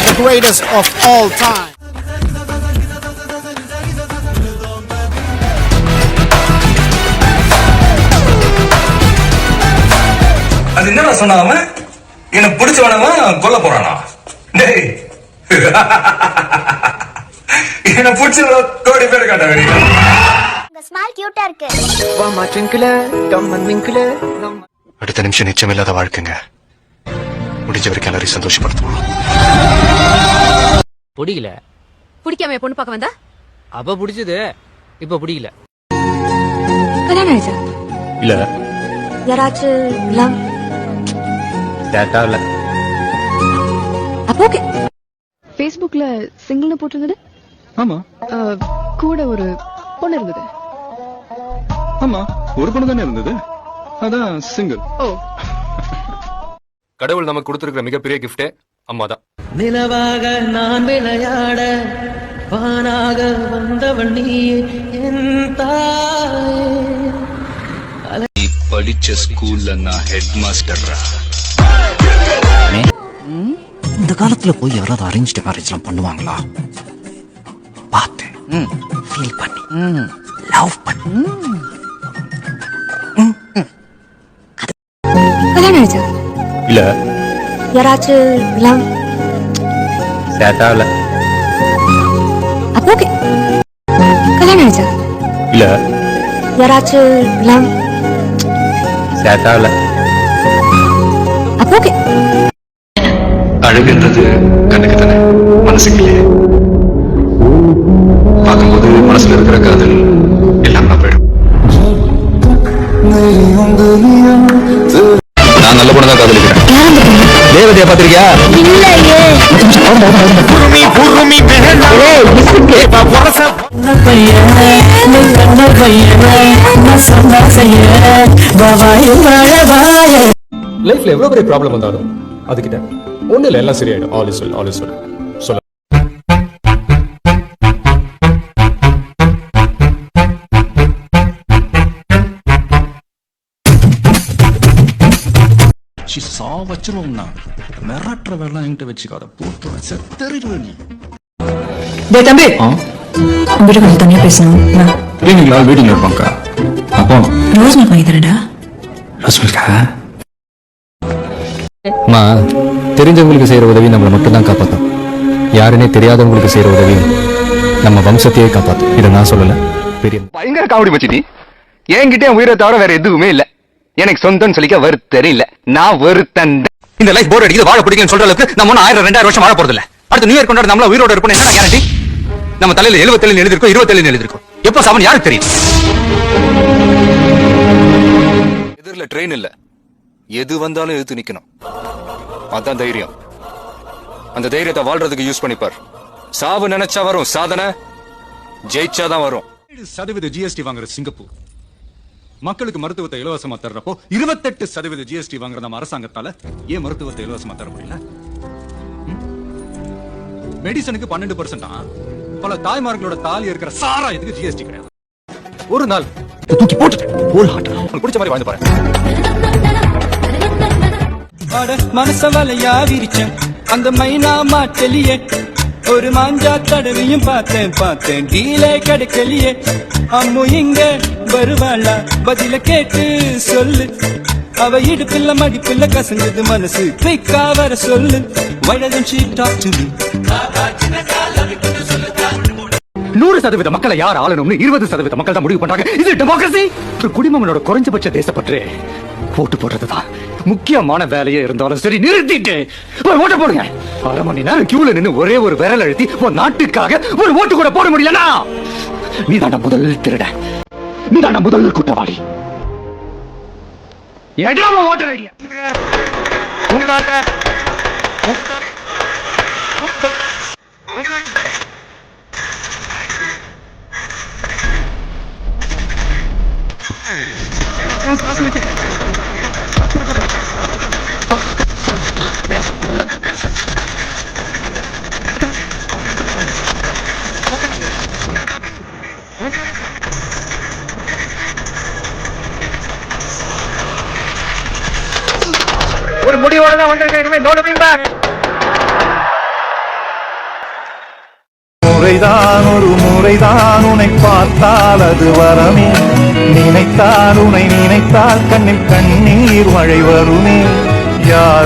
the greatest of all time. அது என்னடா சொன்னா அவன்? எனக்கு பிடிச்சவனவன் கொல்ல போறானா? டேய் என்ன பிடிச்சவன கோடி பேர் காட்ட வேண்டிய ஸ்மைல் கியூட்டா இருக்கு. வாமா ட்விங்கிள் கம் அண்ட் விங்கிள். அடுத்த நிமிஷம் நிச்சயமில்லாத வாழ்க்கைங்க. முடிஞ்ச வரைக்கும் எல்லாரையும் சந்தோஷப்படுத்துவோம். பிடிக்கல. பிடிக்காம பொண்ணு பார்க்க வந்தா? அப்ப பிடிச்சது இப்ப பிடிக்கல. கல்யாணம் ஆயிடுச்சா? இல்ல. யாராச்சும் லவ்? டேட்டா இல்ல. அப்ப ஓகே. ஃபேஸ்புக்ல சிங்கிள்னு போட்டிருந்தது? ஆமா. கூட ஒரு பொண்ணு இருந்தது. ஆமா, ஒரு பொண்ணு தானே இருந்தது. அதான் சிங்கிள். ஓ. கடவுள் நமக்கு கொடுத்திருக்கிற மிகப்பெரிய கிஃப்டே அம்மா தான். நிலவாக நான் விளையாட வானாக வந்தவள் நீ என் தாயே. படிச்ச ஸ்கூல்ல நான் ஹெட் மாஸ்டர்ரா. இந்த காலத்துல போய் யாராவது அரேஞ்ச்டு மேரேஜ்லாம் பண்ணுவாங்களா? பார்த்து ஃபீல் பண்ணி லவ் பண்ணி. கல்யாணம் ஆயிடுச்சா? இல்ல. யாராச்சும் லவ்? டேட்டா இல்ல. அப்ப ஓகே. கல்யாணம் ஆயிடுச்சா? இல்ல. யாராச்சும் லவ்? டேட்டா இல்ல. அப்ப ஓகே. அழகுன்றது கண்ணுக்கு தானே, மனசுக்கு இல்லையே. பார்க்கும்போது மனசுல இருக்கிற காதல் எல்லாம் நான் போயிடும். நான் நல்ல பொண்ணு தான் காதலிக்கிறேன். தேவதையா பாத்திருக்கியா? லைஃப்ல எவ்வளவு பெரிய ப்ராப்ளம் வந்தாலும் அதுக்கிட்ட ஒண்ணு இல்ல, எல்லாம் சரியாயிடும். All is well, all is well. சொல்ல வச்சிருவோம்னா மிரட்டுற வேலை என்கிட்ட வச்சுக்காத, போட்டு வச்ச தெரியுது நீ. டேய் தம்பி, உங்ககிட்ட கொஞ்சம் தனியா பேசணும். வீட்டுங்களா? வீட்டுங்க இருப்பாங்க. அப்போ ரோஸ் மில்க் வாங்கி தரேன்டா. ரோஸ் மில்கா? அம்மா, தெரிஞ்சவங்களுக்கு செய்யற உதவி நம்மளை மட்டும் தான் காப்பாற்றும். யாருன்னே தெரியாதவங்களுக்கு செய்யற உதவி நம்ம வம்சத்தையே காப்பாற்றும். இதை நான் சொல்லல, பெரிய பயங்கர காமெடி மச்சினி. என்கிட்ட என் உயிரை தவிர வேற எதுவுமே இல்ல. எனக்கு சொந்தம் சொல்லிக்க வருத்தரே இல்ல. நான் வருத்தன். இந்த லைஃப் போர் அடிக்குது, வாழ பிடிக்குன்னு சொல்ற அளவுக்கு நம்ம 1000-2000 வருஷம் வாழ போறது இல்ல. அடுத்து நியூ இயர் கொண்டாட நம்மள உயிரோட இருப்போம். என்ன கேரண்டி? நம்ம தலையில 77 எழுதிருக்கோம், 27 எழுதிருக்கோம். எப்ப சாவன் யாருக்கு தெரியும்? எதிரில ட்ரெயின் இல்ல, எது வந்தாலும் எதிர்த்து நிக்கணும். அதான் தைரியம். அந்த தைரியத்தை வாழ்றதுக்கு யூஸ் பண்ணிப்பார். சாவு நினைச்சா வரும், சாதனை ஜெயிச்சாதான் வரும். 7% ஜிஎஸ்டி வாங்குற சிங்கப்பூர் மக்களுக்கு மருத்துவத்தை இலவசமா தர்றப்போ 28% ஜிஎஸ்டி வாங்குற நம்ம அரசாங்கத்தால ஏன் மருத்துவத்தை இலவசமா தர முடியல? மெடிசனுக்கு 12%. பல தாய்மார்களோட தாலி இருக்கிற சாரா எதுக்கு ஜிஎஸ்டி கிடையாது? ஒரு நாள் தூக்கி போட்டுட்டு உங்களுக்கு பிடிச்ச மாதிரி வாழ்ந்து பாருங்க. மனச வலையா விரிச்சேன் அந்த மைனா மாட்டலியே. ஒரு மாஞ்சா தடவையும் பார்த்தேன் டீலே கிடைக்கலையே. அம்மு இங்க வருவாளா? பதில கேட்டு சொல்லு. அவ இடுப்பில்ல மடிப்பில்ல கசங்குது மனசு, குயிக்கா வர சொல்லு. Why doesn't she talk to me? 100% மக்களை யார் ஆளணும்னு 20% மக்கள் தான் முடிவு பண்றாங்க. இது டெமோக்ரசி. ஒரு குடிமகனோட குறைஞ்சபட்ச தேசப்பற்று ஓட்டு போடுறதுதான் முக்கியமான வேலையே இருந்தாலும் சரி, நிறுத்திட்டு ஒரு ஓட்டு போடுங்க. 1/2 மணி நேரம் கியூல நின்னு ஒரே ஒரு விரல் அழுத்தி ஒரு நாட்டுக்காக ஒரு ஓட்டு கூட போட முடியலனா நீதான முதல் திருட, நீதான முதல் குற்றவாளி. எடாம ஓட்டு வைங்க. ஒரு முடிவோட தான் வந்திருக்கேன். இனிமே நோ லுக்கிங் பேக். முறைதான் ஒரு முறைதான் உன்னை பார்த்தால் அது வரமே, நினைத்தால் உன்னை நினைத்தால் கண்ணில் கண்ணீர் மழை வருமே. யாரோ